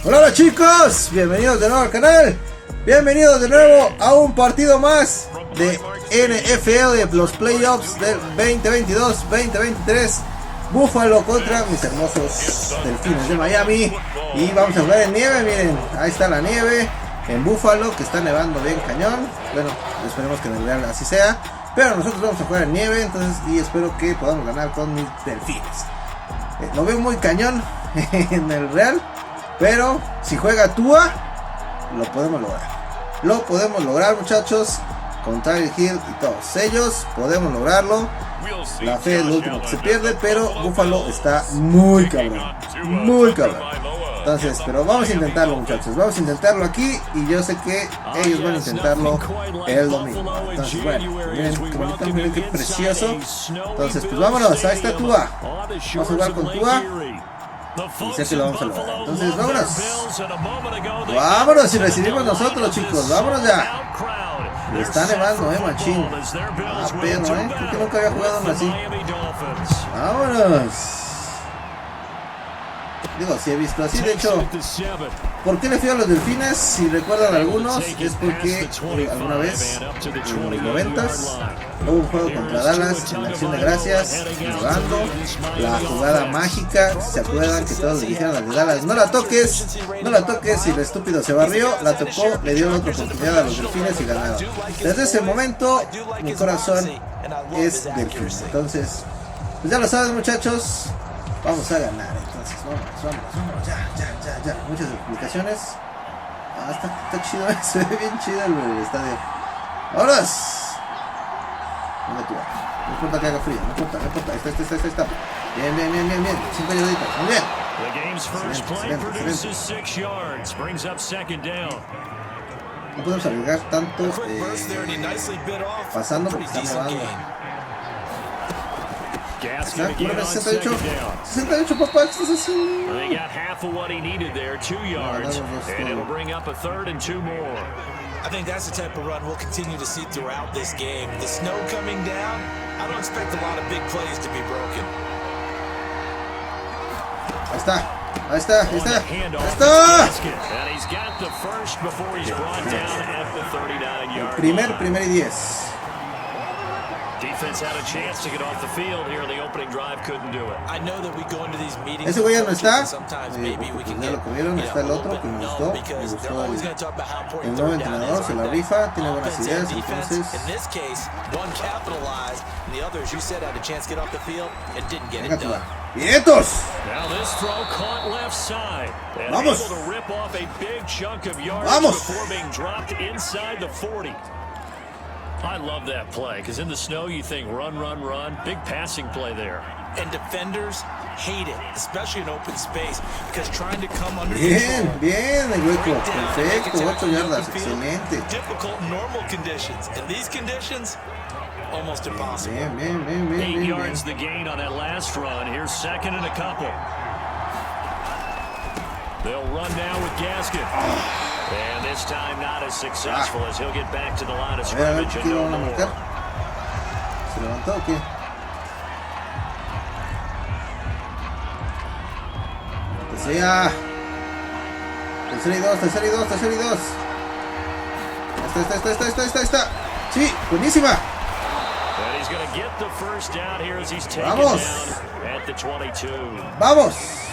Hola chicos, bienvenidos de nuevo al canal. Bienvenidos de nuevo a un partido más de NFL de los playoffs del 2022-2023. Buffalo contra mis hermosos Delfines de Miami. Y vamos a jugar en nieve, miren, ahí está la nieve en Buffalo, que está nevando bien cañón. Bueno, esperemos que en el real así sea, pero nosotros vamos a jugar en nieve, entonces, y espero que podamos ganar con mis Delfines. Lo veo muy cañón en el real, pero si juega Tua, lo podemos lograr. Lo podemos lograr, muchachos, con Tyler Hill y todos ellos, podemos lograrlo. La fe es lo último que se pierde, pero Buffalo está muy cabrón, muy cabrón. Entonces, pero vamos a intentarlo, muchachos, vamos a intentarlo aquí, y yo sé que ellos van a intentarlo el domingo. Entonces, bueno, miren qué bonito, miren qué precioso. Entonces, pues vámonos, ahí está Tua. Vamos a jugar con Tua. Y sé que lo vamos a lograr. Entonces, vámonos. Vámonos y recibimos nosotros, chicos. Vámonos ya. Le está nevando, machín. Ah, perro, creo que nunca había jugado uno así. Vámonos. Digo, si he visto así, de hecho, ¿por qué le fui a los Delfines? Si recuerdan algunos, es porque alguna vez, en los 90s, hubo un juego contra Dallas en la Acción de Gracias, jugando la jugada mágica. ¿Se acuerdan que todos le dijeron al de Dallas, no la toques, no la toques? Y el estúpido se barrió, la tocó, le dio otra oportunidad a los Delfines y ganaron. Desde ese momento, mi corazón es Delfín. Entonces, pues ya lo saben, muchachos, vamos a ganar. Entonces, vámonos, ya. Muchas explicaciones. Está chido, se ve bien chido el estadio. ¡Vámonos! ¿Dónde tú vas? No importa que haga frío, no importa. Ahí está. Bien. 5 yarditas, muy bien. Excelente. No podemos arriesgar tanto pasando porque está nevando. 68, papá, ¿qué estás haciendo? I think that's the type of run we'll continue to see throughout this game. The snow coming down, I don't expect a lot of big plays to be broken. Ahí está. El primer y 10. Defense had a chance to get off the field here in the opening drive, couldn't do it. I know that we go into these meetings. Ese güey ya no está. Ya lo comieron, está el otro que me gustó. El nuevo entrenador se la rifa, tiene buenas ideas, entonces. ¡Vientos! ¡Vamos! I love that play, because in the snow you think run. Big passing play there. And defenders hate it, especially in open space, because trying to come under control. Bien, el hueco. Perfecto, 8 yardas, excelente. Difficult normal conditions. In these conditions, almost impossible. Bien. 8 yards the gain on that last run. Here's second and a couple. They'll run now with Gaskin. And this time not as successful as he'll get back to the line of scrimmage and no more. ¿Se levantó o qué? Tercera y dos. Está. Sí, buenísima. And he's going to get the first down here as he's taken down at the 22. Vamos.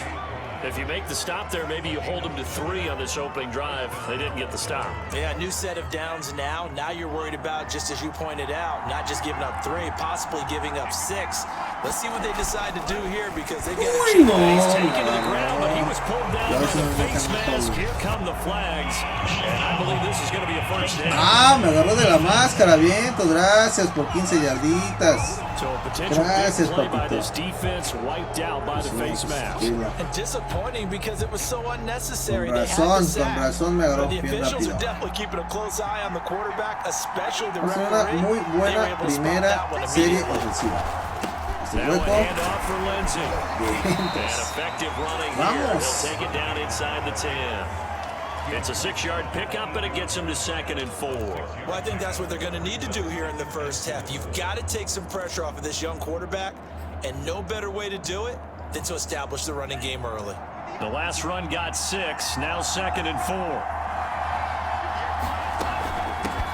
If you make the stop there, maybe you hold them to 3 on this opening drive. They didn't get the stop. Yeah, new set of downs now. Now you're worried about, just as you pointed out, not just giving up 3, possibly giving up 6. Let's see what they decide to do here, because they got a chance. He's taken to the ground, but he was pulled down by the face mask. Here come the flags, and I believe this is going to be a first down. Me agarró de la máscara, vientos. Gracias por 15 yarditas. Gracias, papito. Defense wiped out by the face mask. And disappointing because it was so unnecessary. Con razón me agarró bien rápido. Vamos a una muy buena primera serie ofensiva. Este hueco. Vamos. It's a 6-yard pickup, but it gets him to 2nd and 4. Well, I think that's what they're going to need to do here in the first half. You've got to take some pressure off of this young quarterback, and no better way to do it than to establish the running game early. The last run got 6. Now 2nd and 4.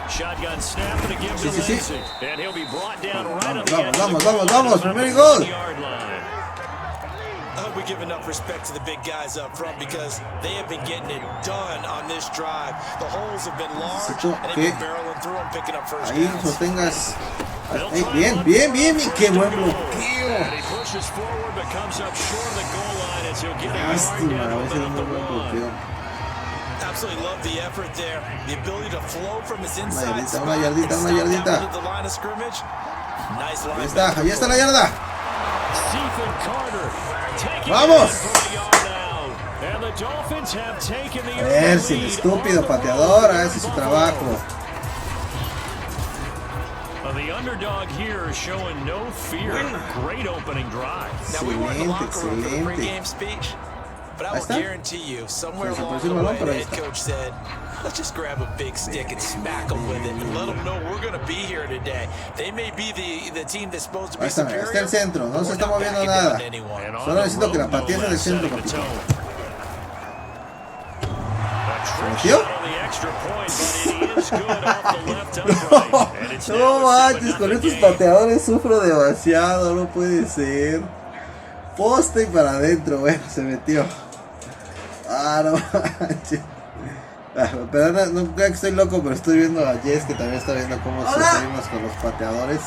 Shotgun snap and a give to Lindsay. And he'll be brought down right on the edge. Vamos, primer gol. I hope we give enough respect to the big guys up front because they have been getting it done on this drive. The holes have been large and they've been barreling through and picking up first ahí downs. sostengas. Bien, qué buen bloqueo. Lástima, a veces no buen bloqueo. Absolutely love the effort there. The ability to flow from his inside spot. Una yardita. Nice line. Ahí está la yarda. ¡Vamos! A ver, si el estúpido pateador hace su trabajo. The underdog here is showing no fear. Great opening drive. Now we weren't in the locker room for the pregame speech, but I will guarantee you, somewhere along the way, the head coach said, let's just grab a big stick and smack them with it and let them know we're going to be here today. They may be the team that's supposed to be superior. Está el centro, no se está moviendo nada. Solo necesito que la patees en el centro, capitán. ¿Se metió? No manches, con estos pateadores sufro demasiado, no puede ser. Poste y para adentro, bueno, se metió. No manches. Pero no creo que estoy loco, pero estoy viendo a Jess que también está viendo cómo sufrimos con los pateadores.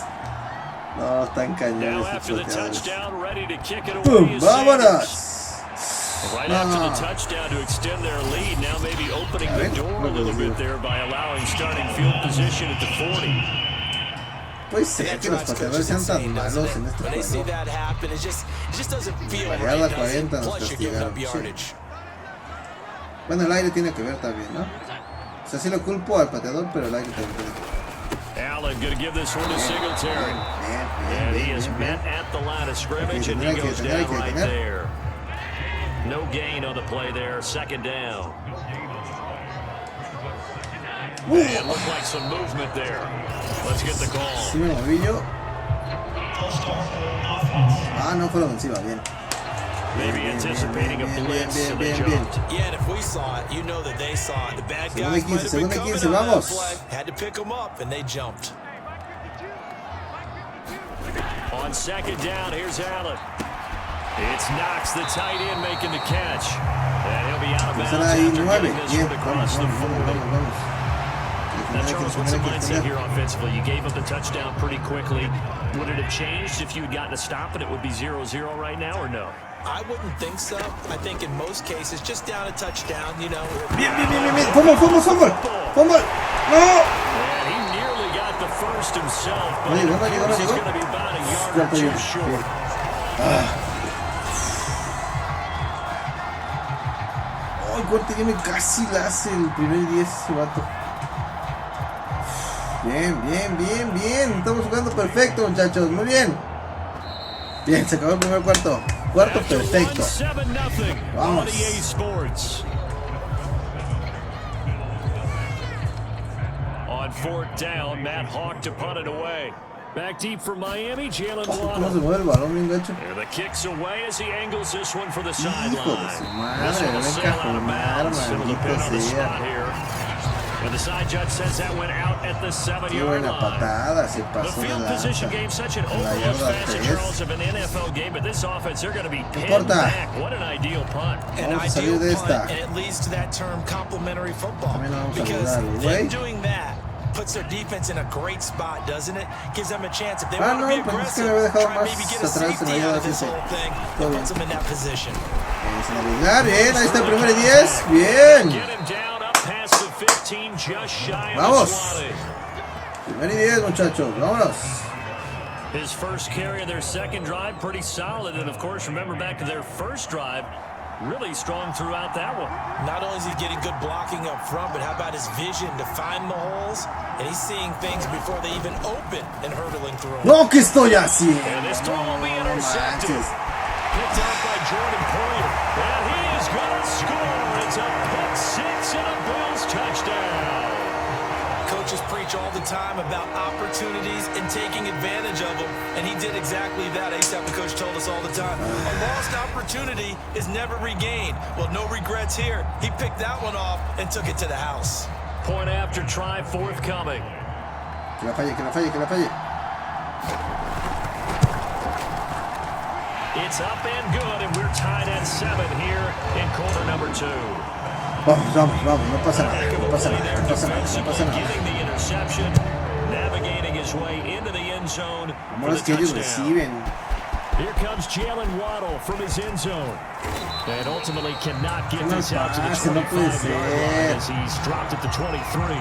No, están cañones estos pateadores. ¡Pum! ¡Vámonos! Right after the touchdown to extend their lead, now maybe opening the door a little bit there by allowing starting field position at the 40. Pues sé que los pateadores sean tan malos en este juego. La yarda 40 nos castigaron. Sí. Bueno, el aire tiene que ver también, ¿no? O sea, sí lo culpo al pateador, pero el aire también tiene que ver. Allen going to give this one to Singletary. And he is met at the line of scrimmage and he goes down right there. No gain on the play there, 2nd down. And looked like some movement there. Let's get the call. Sí me moví yo. No fue la ofensiva, bien. Maybe anticipating a blitz, so they jumped. Yeah, and if we saw it, you know that they saw it. The bad guys might have been coming on that play. Had to pick them up, and they jumped. On 2nd down, here's Allen. It's Knox, the tight end, making the catch. And he'll be out of bounds after getting this one across the 40. Now, Charles, what's the mindset here offensively? You gave up the touchdown pretty quickly. Would it have changed if you had gotten a stop and it would be 0-0 right now, or no? I wouldn't think so. I think in most cases, just down a touchdown, you know. Bien. Fumble. No. And he nearly got the first himself, but he's going to be about a yard or two short. Corte, casi la hace el primer 10 ese vato. Bien. Estamos jugando perfecto, muchachos. Muy bien. Bien, se acabó el primer cuarto. Cuarto perfecto. Vamos. On 4th down, Matt Hawk to punt it away. Back deep for Miami, Jalen ¿Cómo se mueve el balón bien gacho? The kicks away as he angles this one for the sideline. Hijo de su madre, me ven cajonar, maldito sea. And the side judge says that went out at the 7-yard line. Patada, se The pasó field de position game, such an overlooked facet, Charles, of an NFL game, but this offense, they're going to be pinned back. What an ideal punt. An ideal punt, and it leads to that term complementary football. Because them doing that puts their defense in a great spot, doesn't it? Gives them a chance. If they want to be aggressive, try and maybe get a safety out of this whole thing. It puts them in that position. Bien, ahí está el primer 10. Bien. Get him down up past the 15, just shy of Vamos. Primer y 10, muchachos. Vámonos. His first carry of their second drive, pretty solid. And of course, remember back to their first drive, really strong throughout that one. Not only is he getting good blocking up front, but how about his vision to find the holes? And he's seeing things before they even open and hurtling through them. No, que estoy así. And this throw will be intercepted. Picked out by Jordan Poyer. And he is going to score. It's a pick six and a Bills touchdown. Coaches preach preach all the time about opportunities and taking advantage of them, and he did exactly that. ASAP, the coach, told us all the time. A lost opportunity is never regained. Well, no regrets here. He picked that one off and took it to the house. Point after try forthcoming. Que la falle, que la falle, que la falle. It's up and good, and we're tied at 7 here in quarter number 2. Vamos, vamos, vamos, no pasa nada, no pasa nada, no pasa nada, no pasa nada. Getting the interception, navigating his way into the end zone for the touchdown. Here comes Jalen Waddle from his end zone. And ultimately cannot get this out to the 25-yard line as he's dropped at the 23.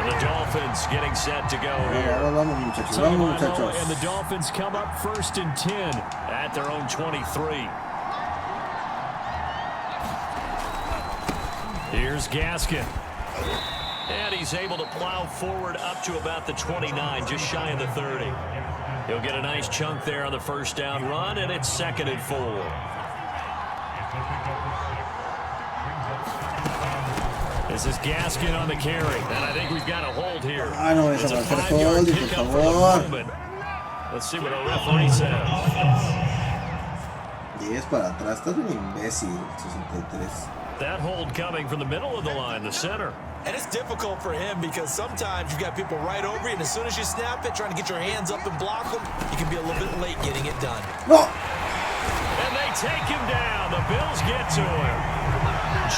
The Dolphins getting set to go here. And the Dolphins come up 1st and 10 at their own 23. Here's Gaskin. And he's able to plow forward up to about the 29, just shy of the 30. He'll get a nice chunk there on the first down run, and it's 2nd and 4. This is Gaskin on the carry, and I think we've got a hold here. Ah, no, it's a 5-yard pickup for the moment. Let's see what our referee says. 10 para atrás, estás un imbécil, 63. That hold coming from the middle of the line, the center. And it's difficult for him because sometimes you've got people right over you, and as soon as you snap it, trying to get your hands up and block them, you can be a little bit late getting it done. No! And they take him down. The Bills get to him.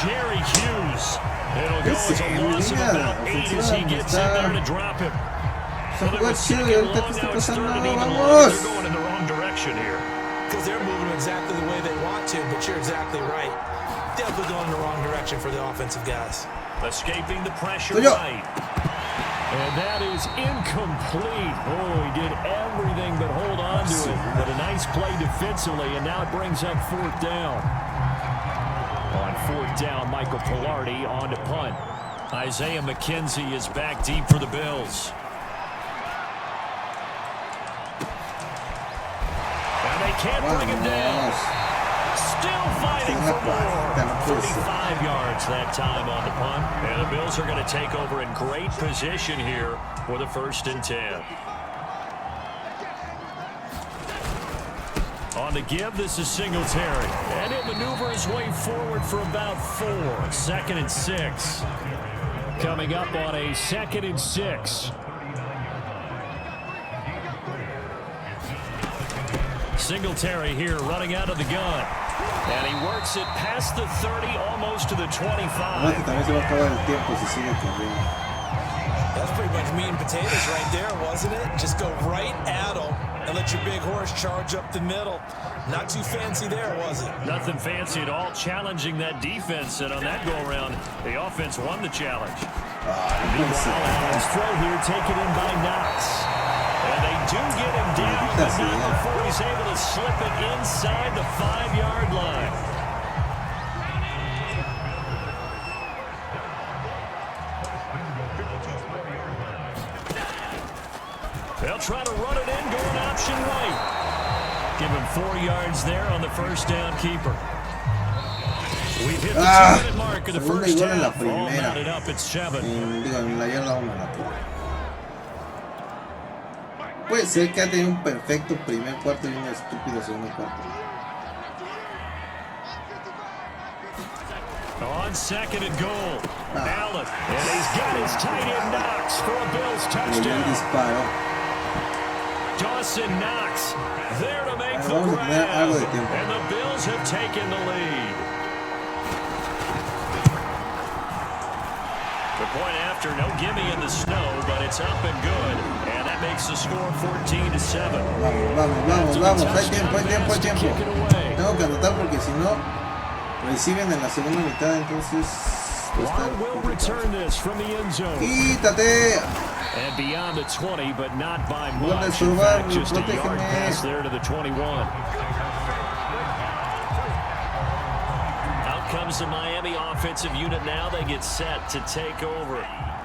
Jerry Hughes. It'll go as a loss of about 8 as he gets in there to drop him. So they were second long, now it's 3rd and even longer. They're going in the wrong direction here. Because they're moving exactly the way they want to, but you're exactly right. Definitely going in the wrong direction for the offensive guys. Escaping the pressure right. And that is incomplete. Oh, he did everything but hold on to it. But a nice play defensively, and now it brings up 4th down. On 4th down, Michael Pilardi on to punt. Isaiah McKenzie is back deep for the Bills. And they can't bring him down. Still fighting for more. 35 yards that time on the punt. And the Bills are going to take over in great position here for the 1st and 10. On the give, this is Singletary. And he'll maneuver his way forward for about 4. 2nd and 6. Coming up on a 2nd and 6. Singletary here running out of the gun. And he works it past the 30, almost to the 25. That's pretty much meat and potatoes right there, wasn't it? Just go right at him and let your big horse charge up the middle. Not too fancy there, was it? Nothing fancy at all, challenging that defense. And on that go-around, the offense won the challenge. Meanwhile, Allen's throw here taken in by Knox. And they do get him down, but not before he's able to slip it inside the 5-yard line. They'll try to run it in, going option right. Give him 4 yards there on the first down keeper. We've hit the 2-minute mark of the first half. All mounted up at 7. Puede ser que ha tenido un perfecto primer cuarto y un estúpido segundo cuarto. On 2nd and goal, Allen, and he's got his tight end Knox for a Bills touchdown. Dawson Knox there to make the grab, and the Bills have taken the lead. The point after, no gimme in the snow, but it's up and good, and that makes the score 14-7. Vamos, hay tiempo. Tengo que anotar porque si no reciben en la segunda mitad, entonces will return this from the end zone. Quítate. And beyond the 20, but not by much. In fact, just a yard pass there to the 21. Out comes the Miami offensive unit now. They get set to take over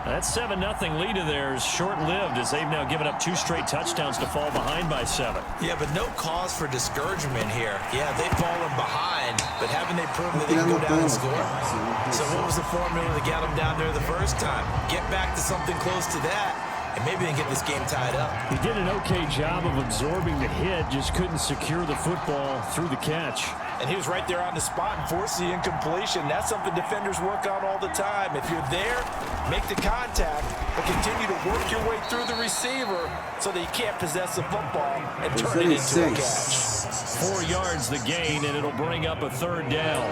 That 7-0 lead of theirs short-lived as they've now given up 2 straight touchdowns to fall behind by 7. Yeah, but no cause for discouragement here. Yeah, they've fallen behind, but haven't they proven that they can go down and score? So what was the formula to get them down there the first time? Get back to something close to that, and maybe they can get this game tied up. He did an okay job of absorbing the hit, just couldn't secure the football through the catch. And he was right there on the spot and forced the incompletion. That's something defenders work on all the time. If you're there, make the contact, but continue to work your way through the receiver so that you can't possess the football and turn it into a catch. 4 yards the gain, and it'll bring up a 3rd down.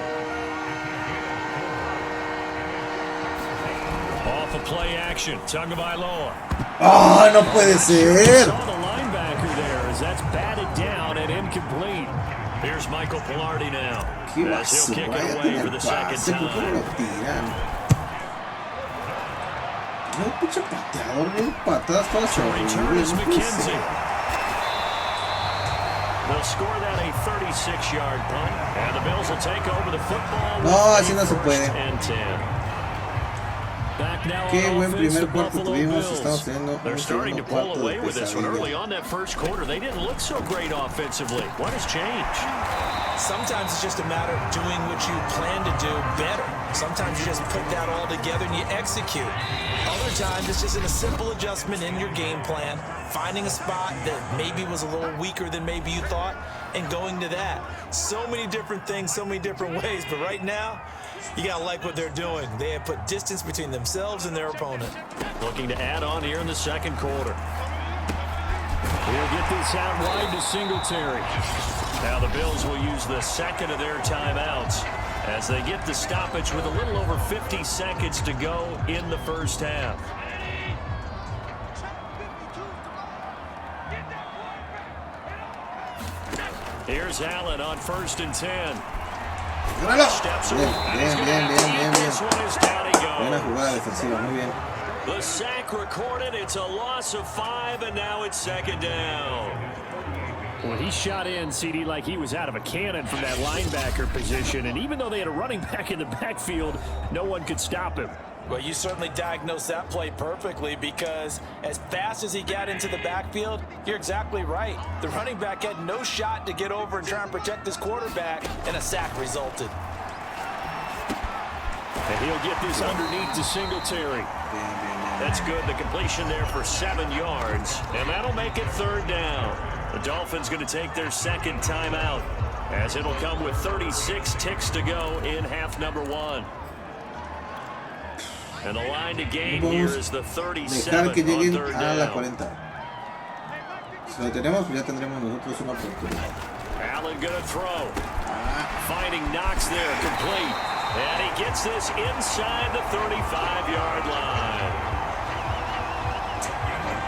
Off a play action, Tagovailoa. ¡Oh, no puede ser! Saw the linebacker there as that's batted down and incomplete. Here's Michael Pilardi now. As he'll kick it away for the 2nd time. No, pinche pateador, bien patadas todas horribles. They'll score that a 36-yard punt, and the Bills will take over the football. No, así no se puede. Qué buen primer cuarto tuvimos. Estamos teniendo un segundo cuarto de pesadilla. Early on that first quarter, they didn't look so great offensively. What has changed? Sometimes it's just a matter of doing what you plan to do better. Sometimes you just put that all together and you execute. Other times it's just a simple adjustment in your game plan, finding a spot that maybe was a little weaker than maybe you thought, and going to that. So many different things, so many different ways, but right now, you gotta like what they're doing. They have put distance between themselves and their opponent. Looking to add on here in the 2nd quarter. He'll get this out wide to Singletary. Now the Bills will use the 2nd of their timeouts as they get the stoppage with a little over 50 seconds to go in the first half. Here's Allen on 1st and 10. Steps bien, bien, bien, bien, bien, bien. Buena jugada defensiva, muy bien. The sack recorded. It's a loss of 5, and now it's 2nd down. Well, he shot in, CD, like he was out of a cannon from that linebacker position, and even though they had a running back in the backfield, no one could stop him. Well, you certainly diagnosed that play perfectly because as fast as he got into the backfield, you're exactly right. The running back had no shot to get over and try and protect his quarterback, and a sack resulted. And he'll get this underneath to Singletary. That's good. The completion there for 7 yards, and that'll make it 3rd down. The Dolphins going to take their 2nd timeout as it'll come with 36 ticks to go in half number 1. And the line to gain here is the 37 que lleguen on 3rd a la down. 40. Si lo tenemos, ya tendremos nosotros una oportunidad. Allen going to throw. Finding Knox there, complete. And he gets this inside the 35-yard line.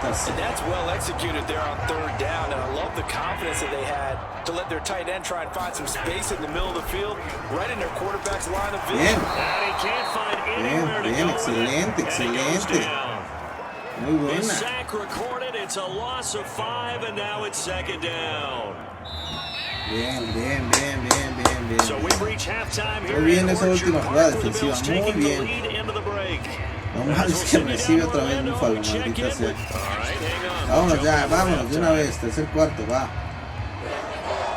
And that's well executed there on 3rd down, and I love the confidence that they had to let their tight end try and find some space in the middle of the field, right in their quarterback's line of vision. Bien. And he can't find anywhere to go. Excelente, excelente. Muy buena. The sack recorded. It's a loss of 5, and now it's 2nd down. Bien, bien, bien, bien, bien, bien. So we reach halftime here. Muy bien esa última jugada defensiva, muy bien. No mames que recibe otra vez Buffalo, maldita sea. Vámonos ya, vámonos de una vez, 3er cuarto, va.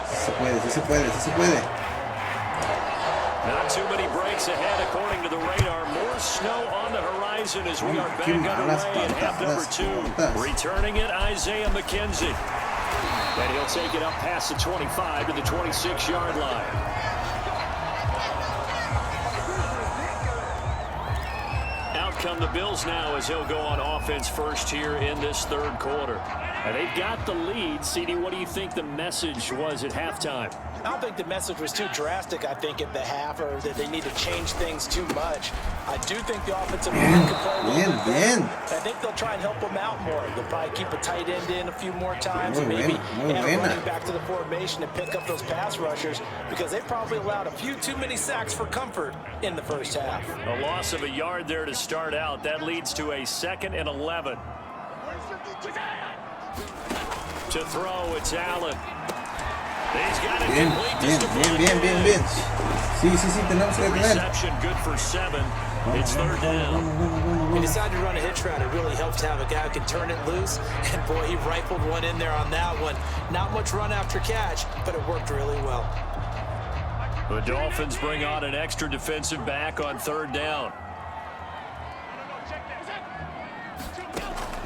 Sí se puede, sí se puede, sí se puede. Not too many breaks ahead according to the radar. More snow on the horizon as we are back underway in half number 2. Returning it, Isaiah McKenzie. And he'll take it up past the 25 to the 26-yard line. Out come the Bills now as he'll go on offense first here in this 3rd quarter. And they've got the lead. CD, what do you think the message was at halftime? I don't think the message was too drastic, I think, at the half, or that they need to change things too much. I do think the offensive line can play a little bit better. I think they'll try and help them out more. They'll probably keep a tight end in a few more times and maybe add a running back to the formation and pick up those pass rushers because they probably allowed a few too many sacks for comfort in the first half. A loss of a yard there to start out. That leads to a 2nd and 11. To throw, it's Allen. He's got it complete. Bien. Sí, tenemos que detener. Reception good for 7. It's 3rd down. He decided to run a hitch route. It really helps to have a guy who can turn it loose. And boy, he rifled one in there on that one. Not much run after catch, but it worked really well. The Dolphins bring on an extra defensive back on third down.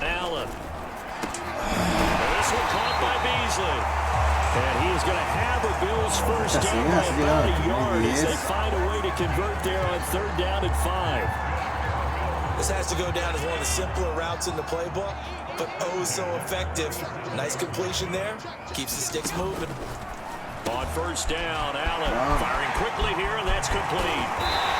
Allen. This one caught by Beasley. And he is going to have a Bills first down by about a yard as they find a way to convert there on third down and 5. This has to go down as one of the simpler routes in the playbook, but oh so effective. Nice completion there. Keeps the sticks moving. On first down, Allen firing quickly here, and that's complete.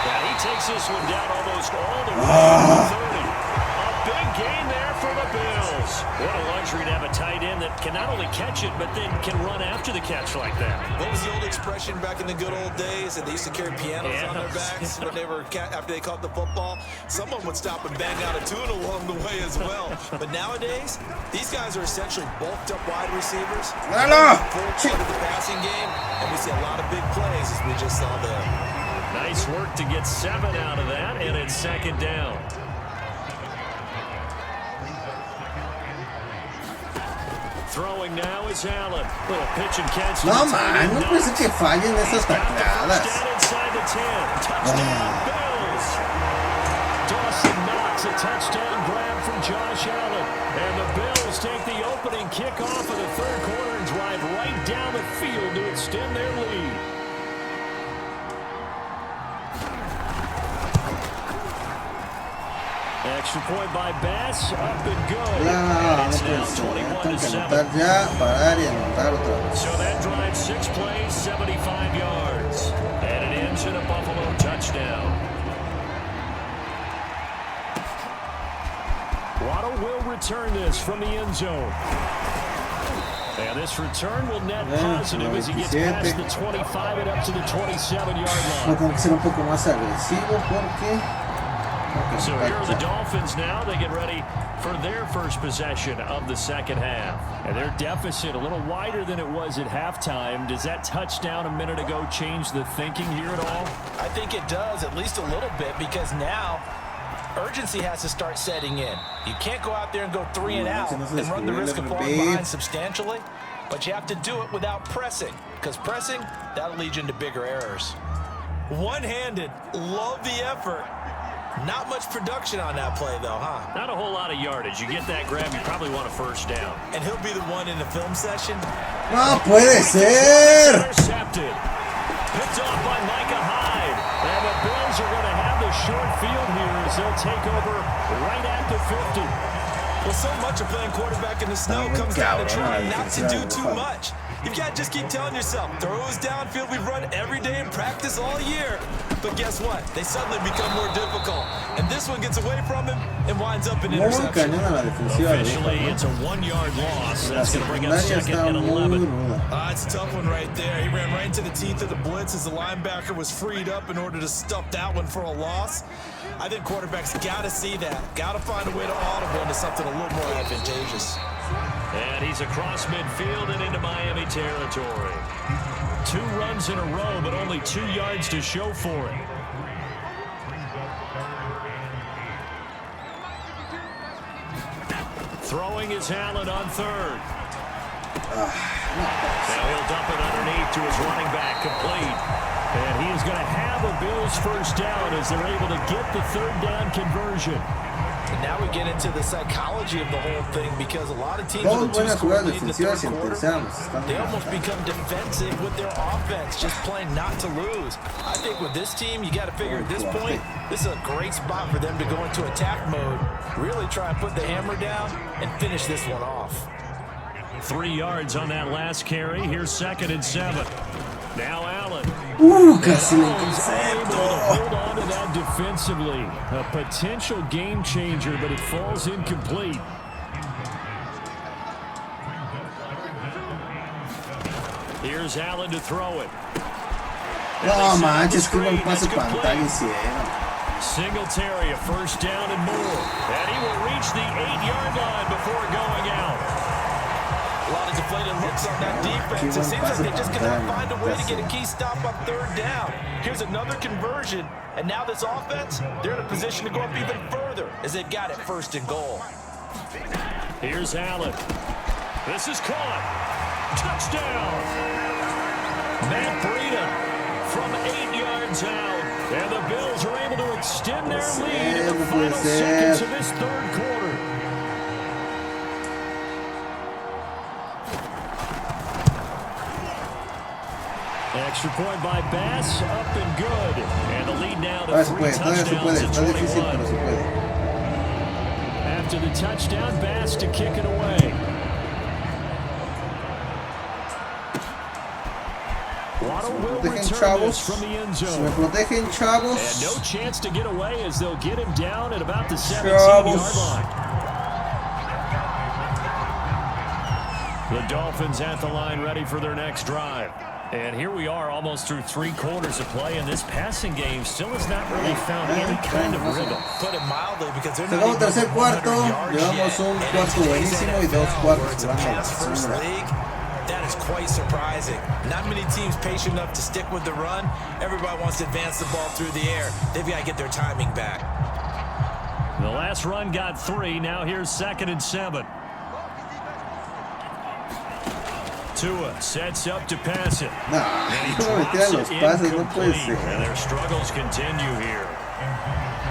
Now he takes this one down almost all the way to 30. A big gain there for the Bills. What a luxury to have a tight end that can not only catch it, but then can run after the catch like that. What was the old expression back in the good old days? And they used to carry pianos on their backs when they were after they caught the football. Someone would stop and bang out a tune along the way as well. But nowadays, these guys are essentially bulked up wide receivers. Full part of the passing game, and we see a lot of big plays as we just saw there. Nice work to get 7 out of that, and it's second down. Throwing now is Allen. Little pitch and catch. No, man, no puede ser que fallen esas tacleadas. Touchdown Bills. Dawson Knox, a touchdown grab from Josh Allen. And the Bills take the opening kickoff of the third quarter and drive right down the field to extend their lead. Extra point by Bass, up and good. And it's now 21-7. So that drives 6 plays, 75 yards. And it ends in a Buffalo touchdown. Waddle will return this from the end zone. And this return will net positive as he gets past the 25 and up to the 27-yard line. So here are the Dolphins now. They get ready for their first possession of the second half. And their deficit a little wider than it was at halftime. Does that touchdown a minute ago change the thinking here at all? I think it does, at least a little bit, because now urgency has to start setting in. You can't go out there and go 3 and out and run the risk of falling behind substantially, but you have to do it without pressing, because pressing, that'll lead you into bigger errors. One-handed, love the effort. Not much production on that play, though, huh? Not a whole lot of yardage. You get that grab, you probably want a first down. And he'll be the one in the film session. No puede ser. Intercepted. Picked off by Micah Hyde. And the Bills are going to have the short field here as they'll take over right at the 50. Well, so much of playing quarterback in the snow comes down to trying not to do too much. You've got to just keep telling yourself, throws downfield we've run every day in practice all year. But guess what? They suddenly become more difficult. And this one gets away from him and winds up an interception. Officially, it's a 1-yard loss. That's going to bring up second and 11. It's a tough one right there. He ran right into the teeth of the blitz as the linebacker was freed up in order to stuff that one for a loss. I think quarterbacks got to see that. Got to find a way to audible into something a little more advantageous. And he's across midfield and into Miami territory. 2 runs in a row, but only 2 yards to show for it. Throwing is Allen on third. Now he'll dump it underneath to his running back, complete. And he is going to have a Bills first down as they're able to get the third down conversion. And now we get into the psychology of the whole thing, because a lot of teams with a 2-score lead in the third quarter, they almost become defensive with their offense, just playing not to lose. I think with this team, you got to figure at this point, this is a great spot for them to go into attack mode, really try and put the hammer down and finish this one off. 3 yards on that last carry. Here's 2nd and 7. Now Allen. Casi le intercepto. Hold on to that defensively. A potential game changer, but it falls incomplete. Here's Allen to throw it. No manches, que buen pase pantalla hicieron. Singletary, a first down and more. And he will reach the 8-yard line before going out. A lot of deflated looks on that defense. It seems like they just cannot find a way to get a key stop on third down. Here's another conversion, and now this offense, they're in a position to go up even further as they've got it 1st and goal. Here's Allen. This is caught. Touchdown. Matt Breida from 8 yards out. And the Bills are able to extend their lead in the final seconds of this 3rd quarter. Extra point by Bass, up and good. And the lead now to 3 touchdowns at 21. After the touchdown, Bass to kick it away. Waddle will return this from the end zone. And no chance to get away as they'll get him down at about the 17-yard line. The Dolphins at the line ready for their next drive. And here we are almost through 3 quarters of play, and this passing game still has not really found any kind of rhythm. Put it mildly, because they're not tercer cuarto, llevamos un cuarto buenísimo y 2 cuartos jugando. That is quite surprising. Not many teams patient enough to stick with the run. Everybody wants to advance the ball through the air. They've got to get their timing back. The last run got 3. Now here's 2nd and 7. Tua sets up to pass it. And their struggles continue here.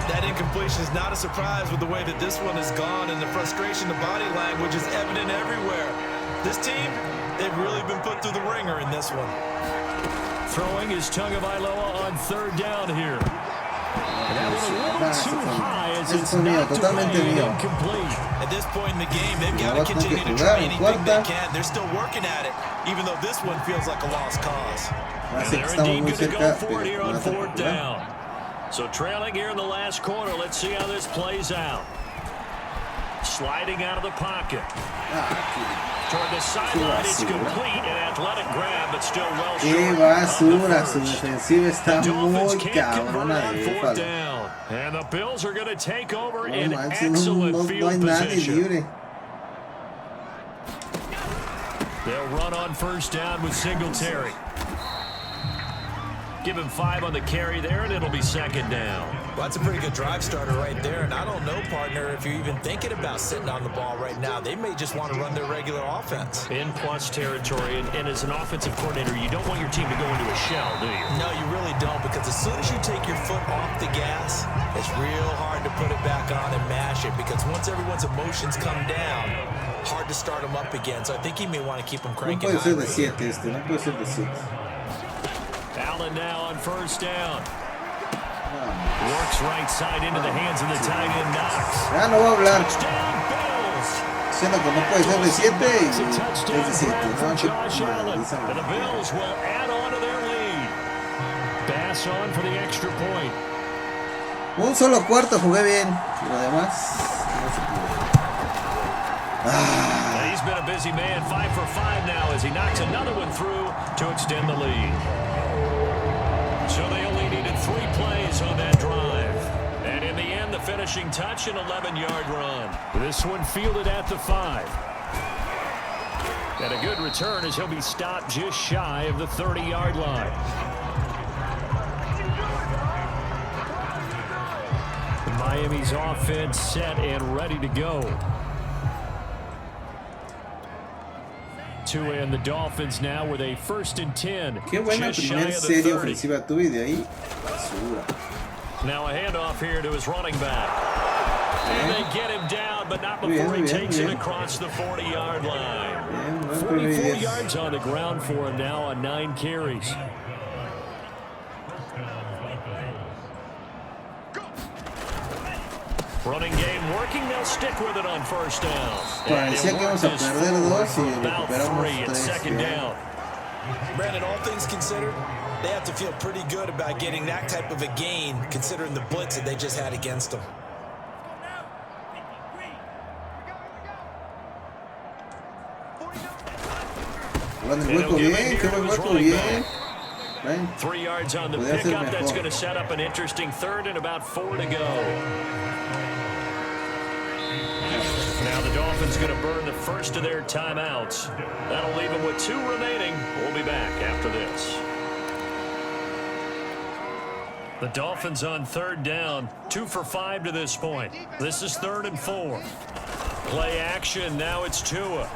That incompletion is not a surprise with the way that this one has gone, and the frustration, the body language is evident everywhere. This team, they've really been put through the ringer in this one. Throwing is Tagovailoa on 3rd down here. And that was a little too high as it's knocked away and incomplete. At this point in the game, they've got to continue to try anything they can. They're still working at it, even though this one feels like a lost cause. And they're indeed going to go for it here on 4th down. So trailing here in the last quarter, let's see how this plays out. Sliding out of the pocket. Toward the sideline, it's complete, an athletic grab, but still well short. Qué basura, su defensiva está muy cabrona de 4th down. And the Bills are going to take over in excellent field position. They'll run on 1st down with Singletary. Give him 5 on the carry there, and it'll be 2nd down. Well, that's a pretty good drive starter right there, and I don't know, partner, if you're even thinking about sitting on the ball right now. They may just want to run their regular offense. In plus territory, and as an offensive coordinator, you don't want your team to go into a shell, do you? No, you really don't, because as soon as you take your foot off the gas, it's real hard to put it back on and mash it, because once everyone's emotions come down, hard to start them up again. So I think he may want to keep them cranking. No puede ser de 7 no puede ser de 7. Allen now on 1st down. Works right side into the hands of the tight end Knox. Ya no va a hablar. Touchdown Bills. Diciendo que no puede ser de 7 y es de 7. And the Bills will add on to their lead. Bass on for the extra point. Un solo cuarto jugué bien. Y lo demás no se pudo. He's been a busy man, 5 for 5 now as he knocks another one through to extend the lead. So they only needed 3 plays on that drive. And in the end, the finishing touch, an 11-yard run. This one fielded at the 5. And a good return as he'll be stopped just shy of the 30-yard line. Miami's offense set and ready to go. And the Dolphins now with a 1st and 10. Qué buena primera serie ofensiva tuve de ahí. Basura. Now a handoff here to his running back. And they get him down, but not before he takes it across the 40-yard line. 44 yards on the ground for him now on 9 carries. Running game working, they'll stick with it on 1st down. Parecía que íbamos a perder 2 y recuperamos 3. Down. Brandon, all things considered, they have to feel pretty good about getting that type of a gain, considering the blitz that they just had against them. Jugando el hueco bien, qué buen hueco bien. 3 yards on the pickup. That's going to set up an interesting 3rd and about 4 to go. Now the Dolphins is going to burn the first of their timeouts. That'll leave them with 2 remaining. We'll be back after this. The Dolphins on 3rd down, 2 for 5 to this point. This is 3rd and 4. Play action, now it's Tua.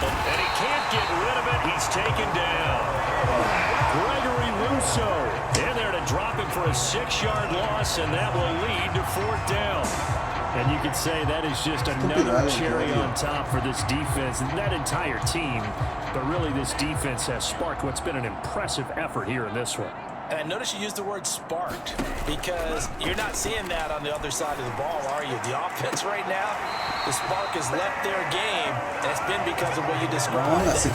And he can't get rid of it. He's taken down. Gregory Rousseau in there to drop him for a 6-yard loss, and that will lead to 4th down. And you could say that is just another cherry on top for this defense and that entire team. But really, this defense has sparked what's been an impressive effort here in this one. And I notice you used the word sparked because you're not seeing that on the other side of the ball, are you? The offense right now, the spark has left their game, and it's been because of what you described. The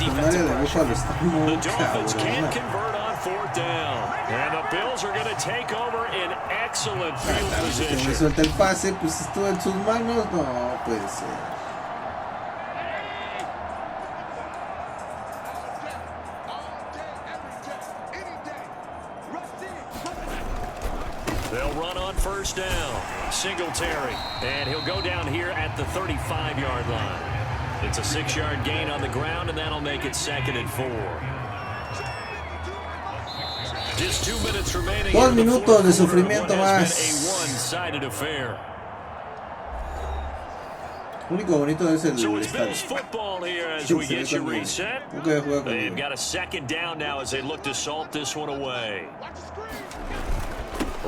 Dolphins can't convert on 4th down, and the Bills are going to take over in excellent field position. Suelta el pase, pues estuvo en sus manos, no puede ser. They'll run on 1st down. Singletary. And he'll go down here at the 35-yard line. It's a 6-yard gain on the ground, and that'll make it 2nd and 4. Just 2 minutes remaining. 2 minutos de sufrimiento más. A one-sided affair. Lo único bonito es el estadio. Football here as we get you reset. They've got a 2nd down now as they look to salt this one away.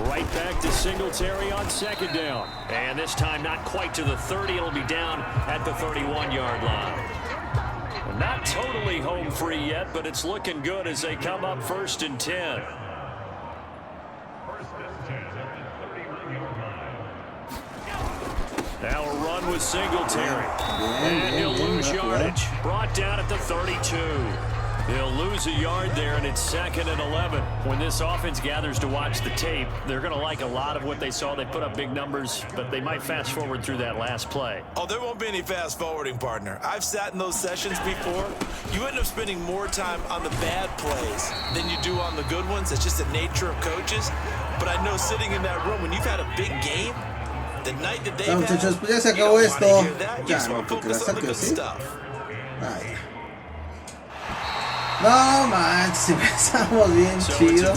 Right back to Singletary on 2nd down. And this time not quite to the 30. It'll be down at the 31-yard line. Well, not totally home free yet, but it's looking good as they come up 1st and 10. Now a run with Singletary. And he'll lose yardage. Brought down at the 32. He'll lose a yard there, and it's 2nd and 11. When this offense gathers to watch the tape, they're going to like a lot of what they saw. They put up big numbers, but they might fast forward through that last play. Oh, there won't be any fast forwarding, partner. I've sat in those sessions before. You end up spending more time on the bad plays than you do on the good ones. It's just the nature of coaches. But I know sitting in that room, when you've had a big game, the night that they've had, muchachos, pues ya se acabó esto. Ya, no, porque la saque así. No manches, empezamos bien chido.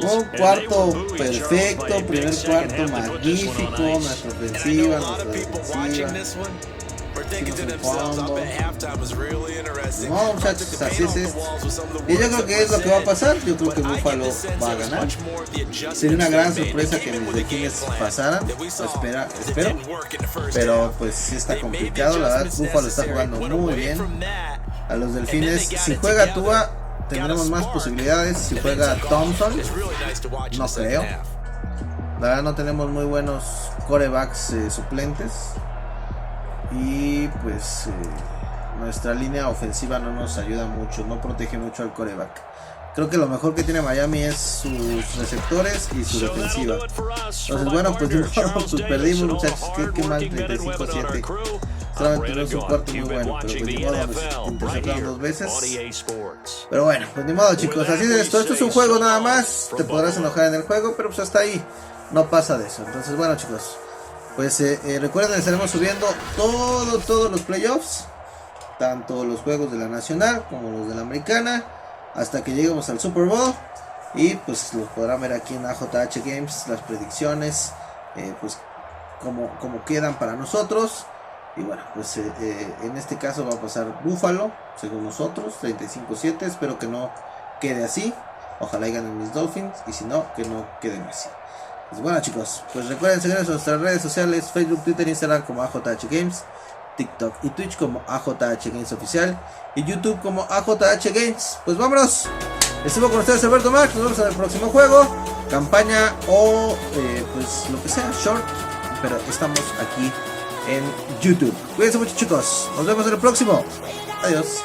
Un cuarto perfecto, primer cuarto magnífico, nuestra ofensiva, nuestra defensiva. No, muchachos, así es esto. Y yo creo que es lo que va a pasar. Yo creo que Buffalo va a ganar. Sería una gran sorpresa que mis Delfines pasaran. Espero. Pero pues sí está complicado. La verdad, Buffalo está jugando muy bien. A los Delfines, si juega Tua, tendremos más posibilidades. Si juega Thompson, no creo. La verdad, no tenemos muy buenos quarterbacks suplentes. Y pues nuestra línea ofensiva no nos ayuda mucho, no protege mucho al quarterback. Creo que lo mejor que tiene Miami es sus receptores y su defensiva. Entonces bueno, pues pues perdimos, muchachos. Qué mal, 35-7. Solamente tuvimos un cuarto muy bueno, pero pues ni modo, nos interceptaron 2 veces. Pero bueno, pues ni modo, chicos, así es esto. Esto es un juego nada más. Te podrás enojar en el juego, pero pues hasta ahí no pasa de eso. Entonces bueno, chicos, pues recuerden, estaremos subiendo todos los playoffs, tanto los juegos de la nacional como los de la americana, hasta que lleguemos al Super Bowl. Y pues los podrán ver aquí en AJH Games, las predicciones, pues como quedan para nosotros. Y bueno, pues en este caso va a pasar Buffalo, según nosotros, 35-7. Espero que no quede así. Ojalá y ganen mis Dolphins, y si no, que no queden así. Pues bueno, chicos, pues recuerden seguirnos en nuestras redes sociales: Facebook, Twitter, Instagram como AJH Games, TikTok y Twitch como AJH Games Oficial, y YouTube como AJH Games. Pues vámonos. Estuvo con ustedes Alberto Max. Nos vemos en el próximo juego, campaña o pues lo que sea, short. Pero estamos aquí en YouTube. Cuídense mucho, chicos. Nos vemos en el próximo. Adiós.